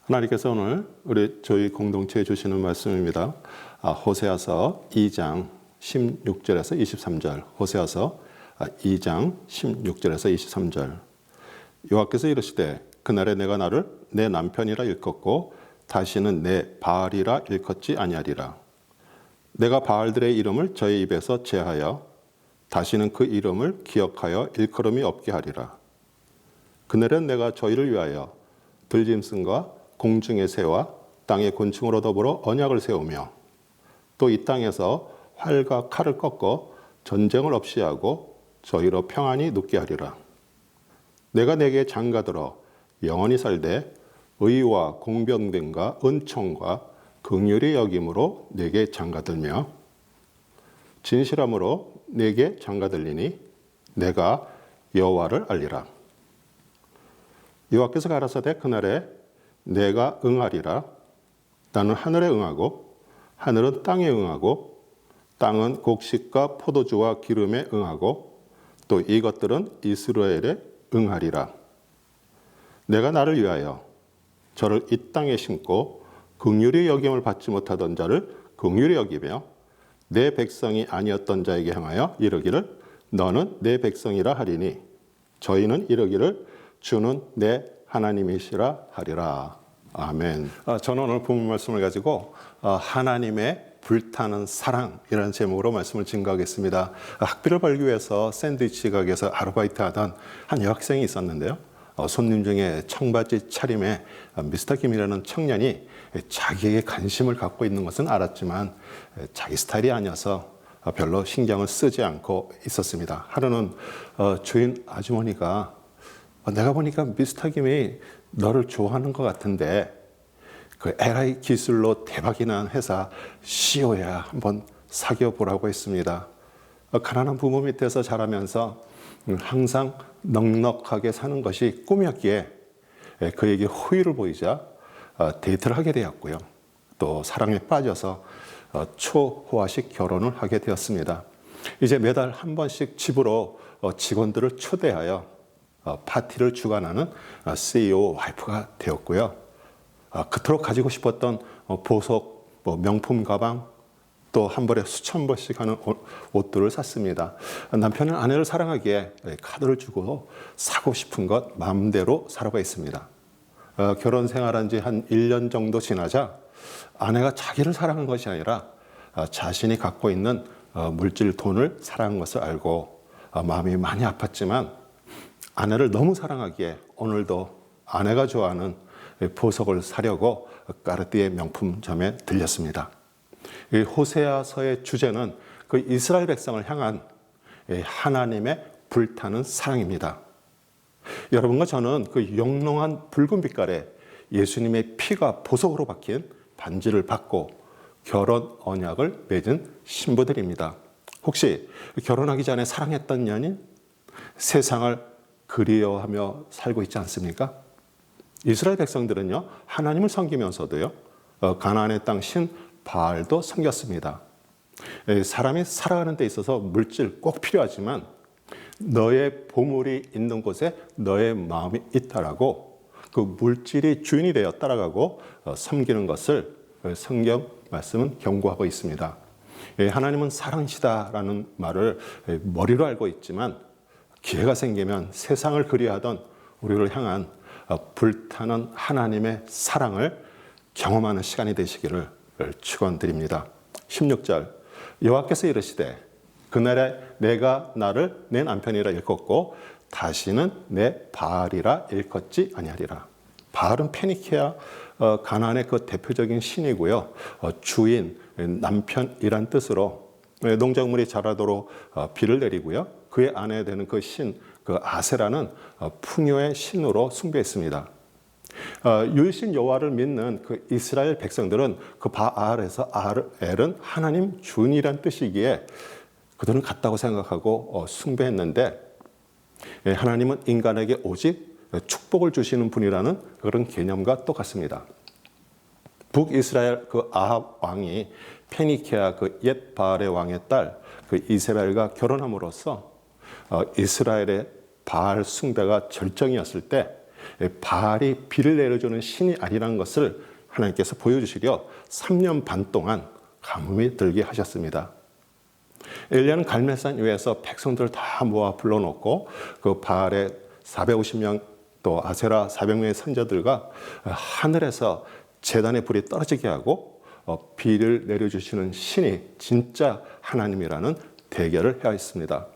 하나님께서 오늘 저희 공동체에 주시는 말씀입니다. 호세아서 2장 16절에서 23절. 호세아서 2장 16절에서 23절. 여호와께서 이르시되 그날에 내가 나를 내 남편이라 일컫고 다시는 내 바알이라 일컫지 아니하리라. 내가 바알들의 이름을 저의 입에서 제하여 다시는 그 이름을 기억하여 일컬음이 없게 하리라. 그날엔 내가 저희를 위하여 들짐승과 공중의 새와 땅의 곤충으로 더불어 언약을 세우며 또 이 땅에서 활과 칼을 꺾어 전쟁을 없이 하고 저희로 평안히 눕게 하리라. 내가 내게 장가들어 영원히 살되 의와 공평됨과 은총과 긍휼히 여김으로 내게 장가들며 진실함으로 내게 장가들리니 내가 여호와를 알리라. 여호와께서 가라사대 그날에 내가 응하리라. 나는 하늘에 응하고 하늘은 땅에 응하고 땅은 곡식과 포도주와 기름에 응하고 또 이것들은 이스라엘에 응하리라. 내가 나를 위하여 저를 이 땅에 심고 긍휼히 여김을 받지 못하던 자를 긍휼히 여기며 내 백성이 아니었던 자에게 향하여 이르기를 너는 내 백성이라 하리니 저희는 이르기를 주는 내 하나님이시라 하리라. 아멘. 저는 오늘 본문 말씀을 가지고 하나님의 불타는 사랑이라는 제목으로 말씀을 증거하겠습니다. 학비를 벌기 위해서 샌드위치 가게에서 아르바이트 하던 한 여학생이 있었는데요. 손님 중에 청바지 차림에 미스터 김이라는 청년이 자기에게 관심을 갖고 있는 것은 알았지만 자기 스타일이 아니어서 별로 신경을 쓰지 않고 있었습니다. 하루는 주인 아주머니가 내가 보니까 미스터 김이 너를 좋아하는 것 같은데 그 LI 기술로 대박이 난 회사 CEO야 한번 사귀어 보라고 했습니다. 가난한 부모 밑에서 자라면서 항상 넉넉하게 사는 것이 꿈이었기에 그에게 호의를 보이자 데이트를 하게 되었고요. 또 사랑에 빠져서 초호화식 결혼을 하게 되었습니다. 이제 매달 한 번씩 집으로 직원들을 초대하여 파티를 주관하는 CEO 와이프가 되었고요. 그토록 가지고 싶었던 보석, 명품 가방, 또 한 벌에 수천 벌씩 하는 옷들을 샀습니다. 남편은 아내를 사랑하기에 카드를 주고 사고 싶은 것 마음대로 사라고 했습니다. 결혼 생활한 지 한 1년 정도 지나자 아내가 자기를 사랑한 것이 아니라 자신이 갖고 있는 물질 돈을 사랑한 것을 알고 마음이 많이 아팠지만 아내를 너무 사랑하기에 오늘도 아내가 좋아하는 보석을 사려고 까르띠에 명품점에 들렸습니다. 이 호세아서의 주제는 그 이스라엘 백성을 향한 하나님의 불타는 사랑입니다. 여러분과 저는 그 영롱한 붉은 빛깔에 예수님의 피가 보석으로 박힌 반지를 받고 결혼 언약을 맺은 신부들입니다. 혹시 결혼하기 전에 사랑했던 연인? 세상을 그리워하며 살고 있지 않습니까? 이스라엘 백성들은요, 하나님을 섬기면서도요, 가나안의 땅 신 바알도 섬겼습니다. 사람이 살아가는 데 있어서 물질 꼭 필요하지만 너의 보물이 있는 곳에 너의 마음이 있다라고 그 물질이 주인이 되어 따라가고 섬기는 것을 성경 말씀은 경고하고 있습니다. 하나님은 사랑이시다라는 말을 머리로 알고 있지만 기회가 생기면 세상을 그리하던 우리를 향한 불타는 하나님의 사랑을 경험하는 시간이 되시기를 축원드립니다. 16절 여호와께서 이르시되 그날에 내가 나를 내 남편이라 일컫고 다시는 내 바알이라 일컫지 아니하리라. 바알은 페니키아 가나안의 그 대표적인 신이고요. 주인, 남편이란 뜻으로 농작물이 자라도록 비를 내리고요. 그의 아내 되는 그 신, 그 아세라는 풍요의 신으로 숭배했습니다. 유일신 여호와를 믿는 그 이스라엘 백성들은 그 바알에서 알은 하나님 주인이란 뜻이기에 그들은 같다고 생각하고 숭배했는데 하나님은 인간에게 오직 축복을 주시는 분이라는 그런 개념과 똑같습니다. 북이스라엘 그 아합 왕이 페니키아 그 옛 바알의 왕의 딸 그 이세벨과 결혼함으로써 이스라엘의 바알 숭배가 절정이었을 때 바알이 비를 내려주는 신이 아니라는 것을 하나님께서 보여주시려 3년 반 동안 가뭄이 들게 하셨습니다. 엘리야는 갈멜산 위에서 백성들을 다 모아 불러놓고 그 바알의 450명 또 아세라 400명의 선자들과 하늘에서 제단의 불이 떨어지게 하고 비를 내려주시는 신이 진짜 하나님이라는 대결을 하였습니다.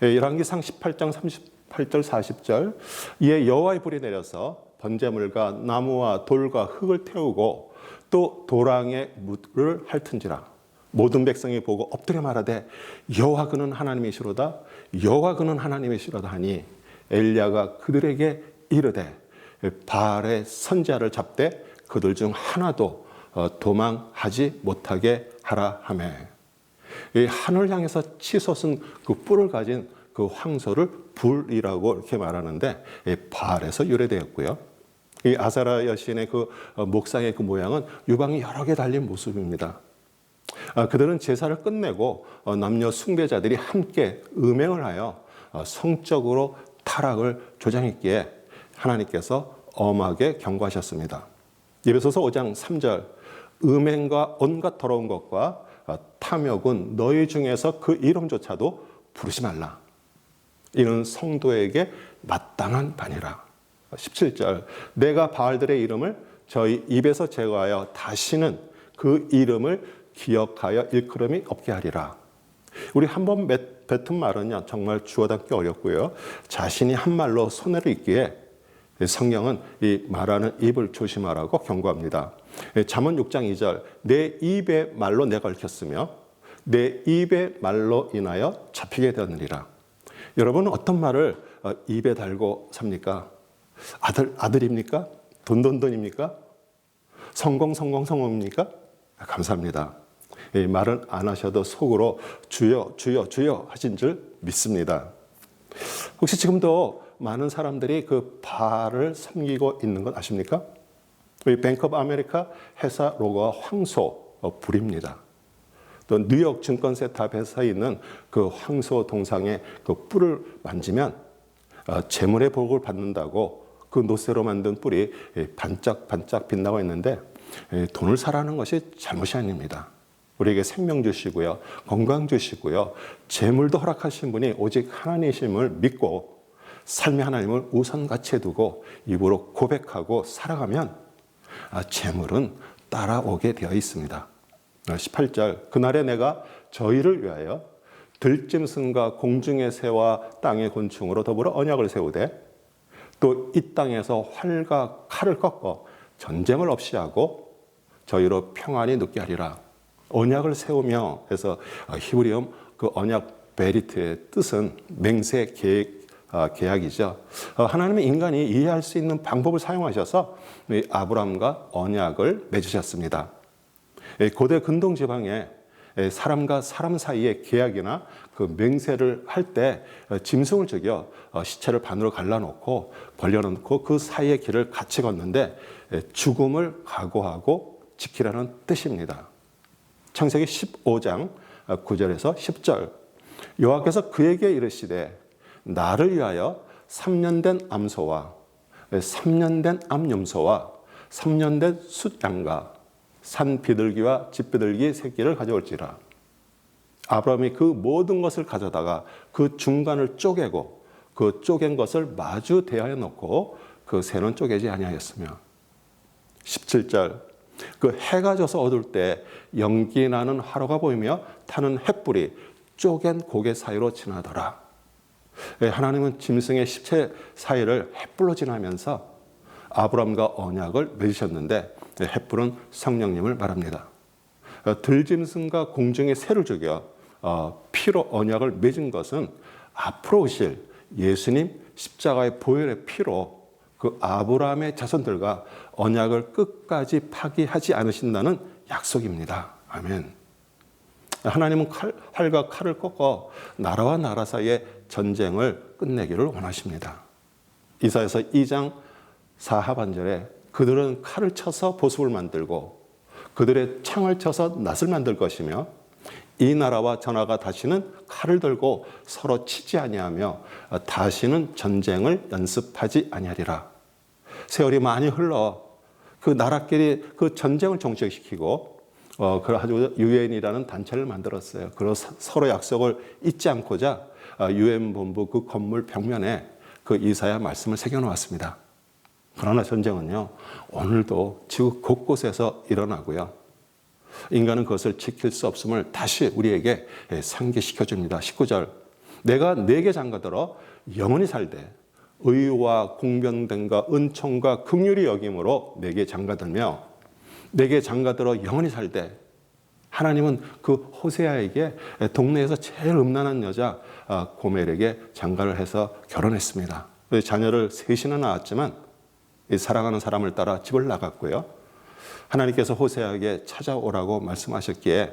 열왕기상 18장 38절 40절 이에 여호와의 불이 내려서 번제물과 나무와 돌과 흙을 태우고 또 도랑에 물을 핥은지라 모든 백성이 보고 엎드려 말하되 여호와 그는 하나님이시로다 여호와 그는 하나님이시로다 하니 엘리야가 그들에게 이르되 바알의 선지자를 잡되 그들 중 하나도 도망하지 못하게 하라 하매 이 하늘 향해서 치솟은 그 뿔을 가진 그 황소를 불이라고 이렇게 말하는데 바알에서 유래되었고요. 이 아세라 여신의 그 목상의 그 모양은 유방이 여러 개 달린 모습입니다. 그들은 제사를 끝내고 남녀 숭배자들이 함께 음행을 하여 성적으로 타락을 조장했기에 하나님께서 엄하게 경고하셨습니다. 에베소서 5장 3절 음행과 온갖 더러운 것과 탐욕은 너희 중에서 그 이름조차도 부르지 말라. 이는 성도에게 마땅한 바니라. 17절 내가 바알들의 이름을 저희 입에서 제거하여 다시는 그 이름을 기억하여 일컬음이 없게 하리라. 우리 한번 뱉은 말은요 정말 주워 담기 어렵고요. 자신이 한 말로 손해를 입기에 성경은 이 말하는 입을 조심하라고 경고합니다. 잠언 6장 2절 내 입의 말로 내가 얽혔으며 내 입의 말로 인하여 잡히게 되느니라. 여러분은 어떤 말을 입에 달고 삽니까? 아들입니까? 돈입니까? 성공입니까? 감사합니다. 이 말은 안 하셔도 속으로 주여 주여 주여 하신 줄 믿습니다. 혹시 지금도 많은 사람들이 그 바알을 섬기고 있는 것 아십니까? 이 뱅크 오브 아메리카 회사 로고가 황소 불입니다. 또 뉴욕 증권세탑 회사에 있는 그 황소 동상의 그 뿔을 만지면 재물의 복을 받는다고 그 노쇠로 만든 뿔이 반짝반짝 빛나고 있는데 돈을 사라는 것이 잘못이 아닙니다. 우리에게 생명 주시고요, 건강 주시고요, 재물도 허락하신 분이 오직 하나님이심을 믿고 삶의 하나님을 우선 가치에 두고 입으로 고백하고 살아가면 재물은 따라오게 되어 있습니다. 18절 그날에 내가 저희를 위하여 들짐승과 공중의 새와 땅의 곤충으로 더불어 언약을 세우되 또 이 땅에서 활과 칼을 꺾어 전쟁을 없이 하고 저희로 평안히 눕게 하리라. 언약을 세우며 해서 히브리어 그 언약 베리트의 뜻은 맹세 계약이죠. 하나님은 인간이 이해할 수 있는 방법을 사용하셔서 아브라함과 언약을 맺으셨습니다. 고대 근동 지방에 사람과 사람 사이의 계약이나 그 맹세를 할 때 짐승을 죽여 시체를 반으로 갈라놓고 벌려놓고 그 사이의 길을 같이 걷는데 죽음을 각오하고 지키라는 뜻입니다. 창세기 15장 9절에서 10절 여호와께서 그에게 이르시되 나를 위하여 3년 된 암소와 3년 된 암염소와 3년 된 숫양과 산 비둘기와 집 비둘기 새끼를 가져올지라. 아브라함이 그 모든 것을 가져다가 그 중간을 쪼개고 그 쪼갠 것을 마주 대하여 놓고 그 새는 쪼개지 아니하였으며 17절 그 해가 져서 어두울 때 연기 나는 화로가 보이며 타는 횃불이 쪼갠 고개 사이로 지나더라. 하나님은 짐승의 시체 사이를 횃불로 지나면서 아브라함과 언약을 맺으셨는데 횃불은 성령님을 말합니다. 들짐승과 공중의 새를 죽여 피로 언약을 맺은 것은 앞으로 오실 예수님 십자가의 보혈의 피로 그 아브라함의 자손들과 언약을 끝까지 파기하지 않으신다는 약속입니다. 아멘. 하나님은 활과 칼을 꺾어 나라와 나라 사이의 전쟁을 끝내기를 원하십니다. 이사야서 2장 4하반절에 그들은 칼을 쳐서 보습을 만들고 그들의 창을 쳐서 낫을 만들 것이며 이 나라와 저 나라가 다시는 칼을 들고 서로 치지 아니하며 다시는 전쟁을 연습하지 아니하리라. 세월이 많이 흘러 그 나라끼리 그 전쟁을 종식시키고 아주 유엔이라는 단체를 만들었어요. 그래서 서로 약속을 잊지 않고자 유엔 본부 그 건물 벽면에 그 이사야 말씀을 새겨놓았습니다. 그러나 전쟁은요, 오늘도 지구 곳곳에서 일어나고요. 인간은 그것을 지킬 수 없음을 다시 우리에게 상기시켜 줍니다. 19절. 내가 네게 장가들어 영원히 살되 의와 공평됨과 은총과 긍휼이 여김으로 내게 장가들며 내게 장가들어 영원히 살되 하나님은 그 호세아에게 동네에서 제일 음란한 여자 고멜에게 장가를 해서 결혼했습니다. 자녀를 셋이나 낳았지만 사랑하는 사람을 따라 집을 나갔고요. 하나님께서 호세아에게 찾아오라고 말씀하셨기에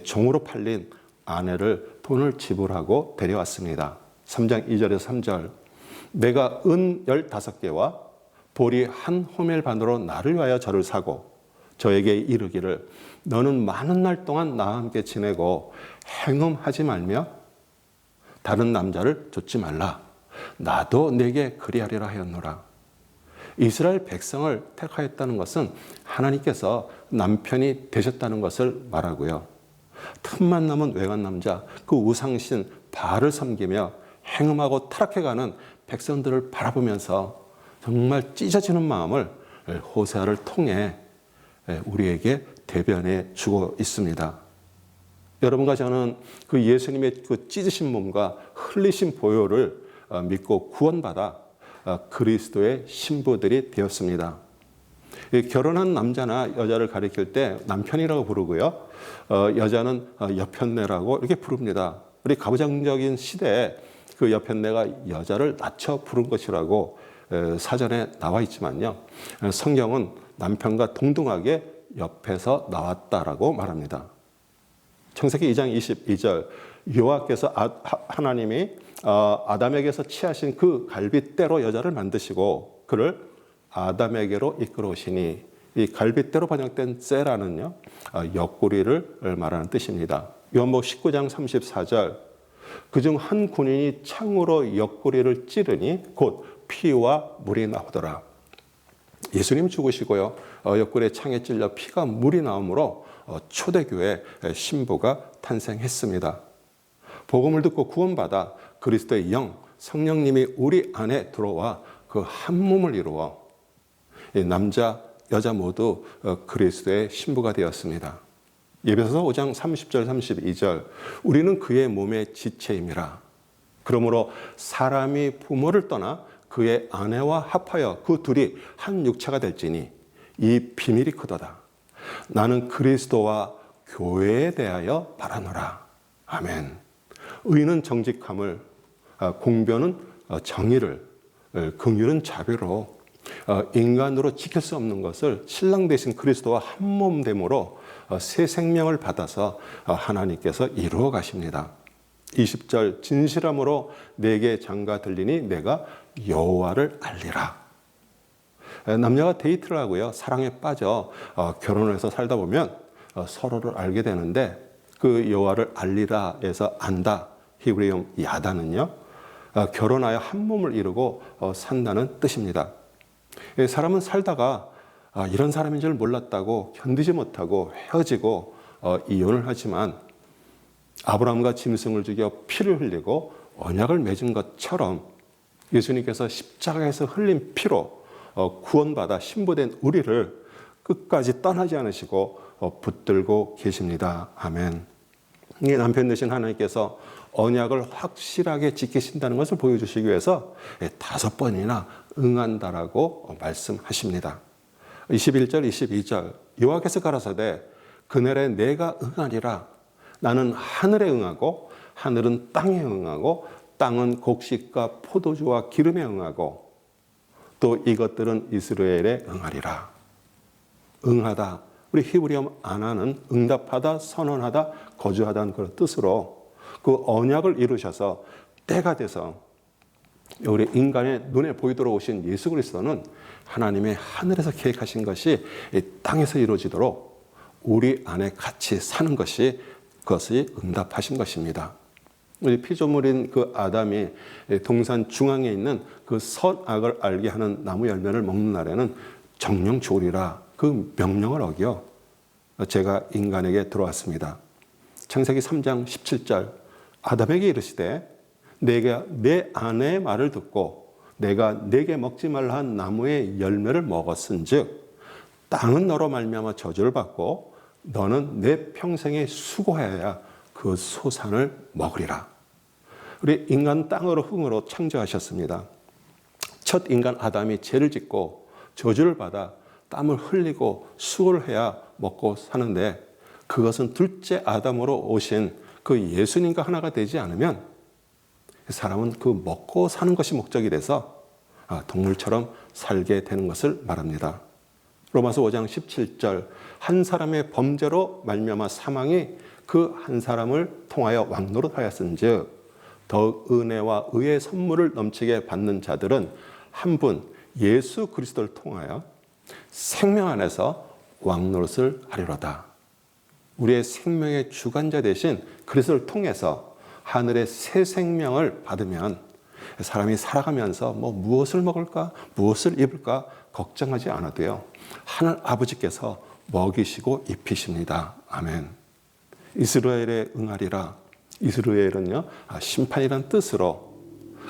종으로 팔린 아내를 돈을 지불하고 데려왔습니다. 3장 2절에서 3절. 내가 은 15개와 보리 한 호멜 반으로 나를 위하여 저를 사고 저에게 이르기를 너는 많은 날 동안 나와 함께 지내고 행음하지 말며 다른 남자를 좇지 말라. 나도 내게 그리하리라 하였노라. 이스라엘 백성을 택하였다는 것은 하나님께서 남편이 되셨다는 것을 말하고요. 틈만 남은 외간 남자, 그 우상신 바알을 섬기며 행음하고 타락해가는 백성들을 바라보면서 정말 찢어지는 마음을 호세아를 통해 우리에게 대변해 주고 있습니다. 여러분과 저는 그 예수님의 그 찢으신 몸과 흘리신 보혈을 믿고 구원받아 그리스도의 신부들이 되었습니다. 결혼한 남자나 여자를 가리킬 때 남편이라고 부르고요. 여자는 여편네라고 이렇게 부릅니다. 우리 가부장적인 시대에 그 여편네가 여자를 낮춰 부른 것이라고 사전에 나와 있지만요. 성경은 남편과 동등하게 옆에서 나왔다라고 말합니다. 창세기 2장 22절 여호와께서 하나님이 아담에게서 취하신 그 갈빗대로 여자를 만드시고 그를 아담에게로 이끌어오시니 이 갈빗대로 번역된 쎄라는요 옆구리를 말하는 뜻입니다. 요한복음 19장 34절 그중 한 군인이 창으로 옆구리를 찌르니 곧 피와 물이 나오더라. 예수님 죽으시고요 옆구리에 창에 찔려 피가 물이 나오므로 초대교회 신부가 탄생했습니다. 복음을 듣고 구원받아 그리스도의 영 성령님이 우리 안에 들어와 그 한 몸을 이루어 남자 여자 모두 그리스도의 신부가 되었습니다. 에베소서 5장 30절 32절 우리는 그의 몸의 지체임이라. 그러므로 사람이 부모를 떠나 그의 아내와 합하여 그 둘이 한 육체가 될지니 이 비밀이 크도다. 나는 그리스도와 교회에 대하여 바라노라. 아멘. 의는 정직함을, 공변은 정의를, 긍휼은 자비로 인간으로 지킬 수 없는 것을 신랑 되신 그리스도와 한 몸 됨으로 새 생명을 받아서 하나님께서 이루어 가십니다. 20절 진실함으로 내게 장가 들리니 내가 여호와를 알리라. 남녀가 데이트를 하고요 사랑에 빠져 결혼을 해서 살다 보면 서로를 알게 되는데 그 여호와를 알리라에서 안다 히브리어 야다는요 결혼하여 한 몸을 이루고 산다는 뜻입니다. 사람은 살다가 이런 사람인 줄 몰랐다고 견디지 못하고 헤어지고 이혼을 하지만 아브라함과 짐승을 죽여 피를 흘리고 언약을 맺은 것처럼 예수님께서 십자가에서 흘린 피로 구원받아 신부된 우리를 끝까지 떠나지 않으시고 붙들고 계십니다. 아멘. 이 남편 되신 하나님께서 언약을 확실하게 지키신다는 것을 보여주시기 위해서 5번이나 응한다라고 말씀하십니다. 21절 22절 여호와께서 가라사대 그날에 내가 응하리라. 나는 하늘에 응하고 하늘은 땅에 응하고 땅은 곡식과 포도주와 기름에 응하고 또 이것들은 이스라엘에 응하리라. 응하다. 우리 히브리어 안하는 응답하다, 선언하다, 거주하다는 그런 뜻으로 그 언약을 이루셔서 때가 돼서 우리 인간의 눈에 보이도록 오신 예수 그리스도는 하나님의 하늘에서 계획하신 것이 이 땅에서 이루어지도록 우리 안에 같이 사는 것이 그것이 응답하신 것입니다. 우리 피조물인 그 아담이 동산 중앙에 있는 그 선악을 알게 하는 나무 열매를 먹는 날에는 정령 죽으리라 그 명령을 어겨 제가 인간에게 들어왔습니다. 창세기 3장 17절 아담에게 이르시되 내가 내 아내의 말을 듣고 내가 내게 먹지 말라 한 나무의 열매를 먹었은즉 땅은 너로 말미암아 저주를 받고 너는 내 평생에 수고하여야 그 소산을 먹으리라. 우리 인간 땅으로 흙으로 창조하셨습니다. 첫 인간 아담이 죄를 짓고 저주를 받아 땀을 흘리고 수고를 해야 먹고 사는데 그것은 둘째 아담으로 오신 그 예수님과 하나가 되지 않으면 사람은 그 먹고 사는 것이 목적이 돼서 동물처럼 살게 되는 것을 말합니다. 로마서 5장 17절 한 사람의 범죄로 말미암아 사망이 그 한 사람을 통하여 왕노릇하였은즉 더욱 은혜와 의의 선물을 넘치게 받는 자들은 한 분 예수 그리스도를 통하여 생명 안에서 왕노릇을 하리로다. 우리의 생명의 주관자 되신 그리스도를 통해서 하늘의 새 생명을 받으면 사람이 살아가면서 무엇을 먹을까 무엇을 입을까 걱정하지 않아도요. 하늘 아버지께서 먹이시고 입히십니다. 아멘. 이스라엘에 응하리라. 이스라엘은요 심판이란 뜻으로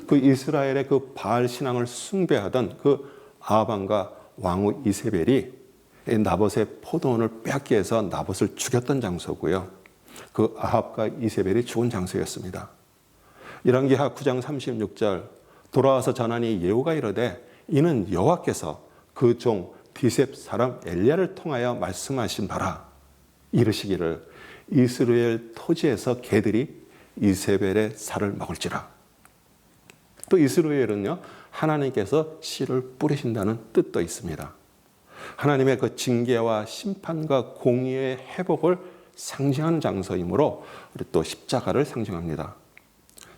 그 이스라엘의 그 바알 신앙을 숭배하던 그 아합과 왕후 이세벨이 나봇의 포도원을 빼앗기 해서 나봇을 죽였던 장소고요. 그 아합과 이세벨이 죽은 장소였습니다. 열왕기하 9장 36절 돌아와서 전하니 예후가 이르되 이는 여호와께서 그 종 디셉 사람 엘리야를 통하여 말씀하신 바라. 이르시기를 이스라엘 토지에서 개들이 이세벨의 살을 먹을지라. 또 이스라엘은요 하나님께서 씨를 뿌리신다는 뜻도 있습니다. 하나님의 그 징계와 심판과 공의의 회복을 상징하는 장소이므로 우리 또 십자가를 상징합니다.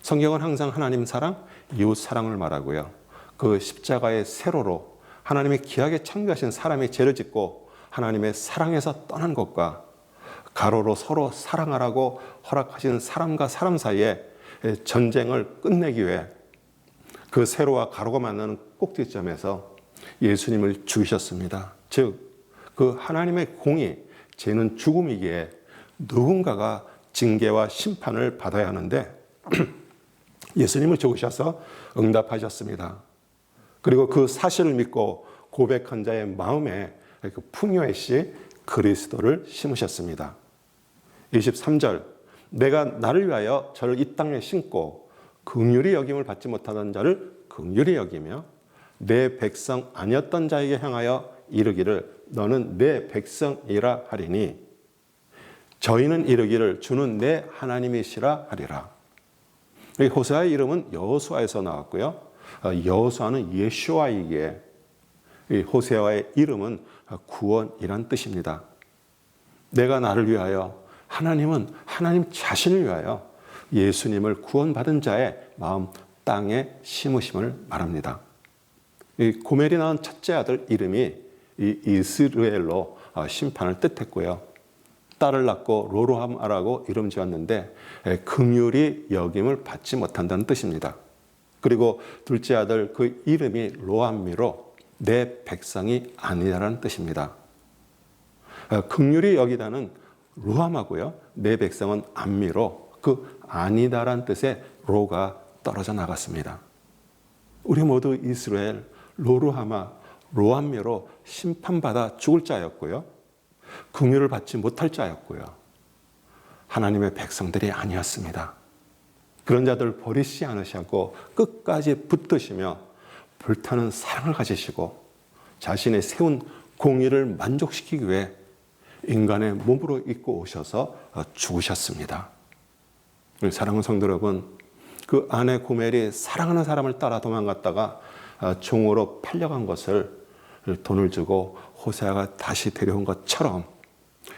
성경은 항상 하나님 사랑, 이웃 사랑을 말하고요. 그 십자가의 세로로 하나님의 귀하게 창조하신 사람이 죄를 짓고 하나님의 사랑에서 떠난 것과 가로로 서로 사랑하라고 허락하신 사람과 사람 사이에 전쟁을 끝내기 위해 그 세로와 가로가 만나는 꼭지점에서 예수님을 죽이셨습니다. 즉, 그 하나님의 공의, 죄는 죽음이기에 누군가가 징계와 심판을 받아야 하는데 예수님을 죽으셔서 응답하셨습니다. 그리고 그 사실을 믿고 고백한 자의 마음에 그 풍요의 씨 그리스도를 심으셨습니다. 23절 내가 나를 위하여 저를 이 땅에 심고 긍휼히 여김을 받지 못하던 자를 긍휼히 여기며 내 백성 아니었던 자에게 향하여 이르기를 너는 내 백성이라 하리니 저희는 이르기를 주는 내 하나님이시라 하리라. 호세아의 이름은 여호수아에서 나왔고요. 여호수아는 예슈아이기에 호세아의 이름은 구원이란 뜻입니다. 내가 나를 위하여 하나님은 하나님 자신을 위하여 예수님을 구원받은 자의 마음 땅에 심으심을 말합니다. 이 고멜이 낳은 첫째 아들 이름이 이스라엘로 심판을 뜻했고요. 딸을 낳고 로로하마라고 이름 지었는데 긍휼히 여김을 받지 못한다는 뜻입니다. 그리고 둘째 아들 그 이름이 로암미로 내 백성이 아니라는 뜻입니다. 긍휼히 여기다는 로암하고요. 내 백성은 암미로 그 아니다란 뜻의 로가 떨어져 나갔습니다. 우리 모두 이스라엘 로루하마 로암미로 심판받아 죽을 자였고요. 긍휼을 받지 못할 자였고요. 하나님의 백성들이 아니었습니다. 그런 자들 버리시지 않으시고 끝까지 붙드시며 불타는 사랑을 가지시고 자신의 세운 공의를 만족시키기 위해 인간의 몸으로 입고 오셔서 죽으셨습니다. 사랑하는 성도 여러분, 그 아내 고멜이 사랑하는 사람을 따라 도망갔다가 종으로 팔려간 것을 돈을 주고 호세아가 다시 데려온 것처럼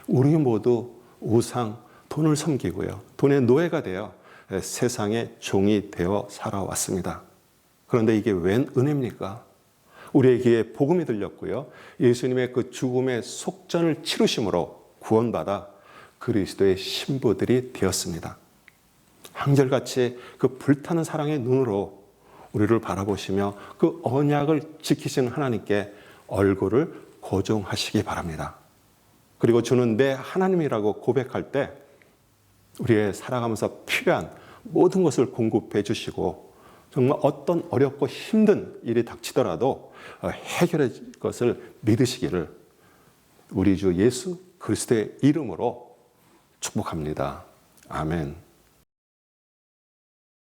우리 모두 우상, 돈을 섬기고요. 돈의 노예가 되어 세상의 종이 되어 살아왔습니다. 그런데 이게 웬 은혜입니까? 우리의 귀에 복음이 들렸고요. 예수님의 그 죽음의 속전을 치르심으로 구원받아 그리스도의 신부들이 되었습니다. 한결같이 그 불타는 사랑의 눈으로 우리를 바라보시며 그 언약을 지키시는 하나님께 얼굴을 고정하시기 바랍니다. 그리고 주는 내 하나님이라고 고백할 때 우리의 살아가면서 필요한 모든 것을 공급해 주시고 정말 어떤 어렵고 힘든 일이 닥치더라도 해결할 것을 믿으시기를 우리 주 예수 그리스도의 이름으로 축복합니다. 아멘.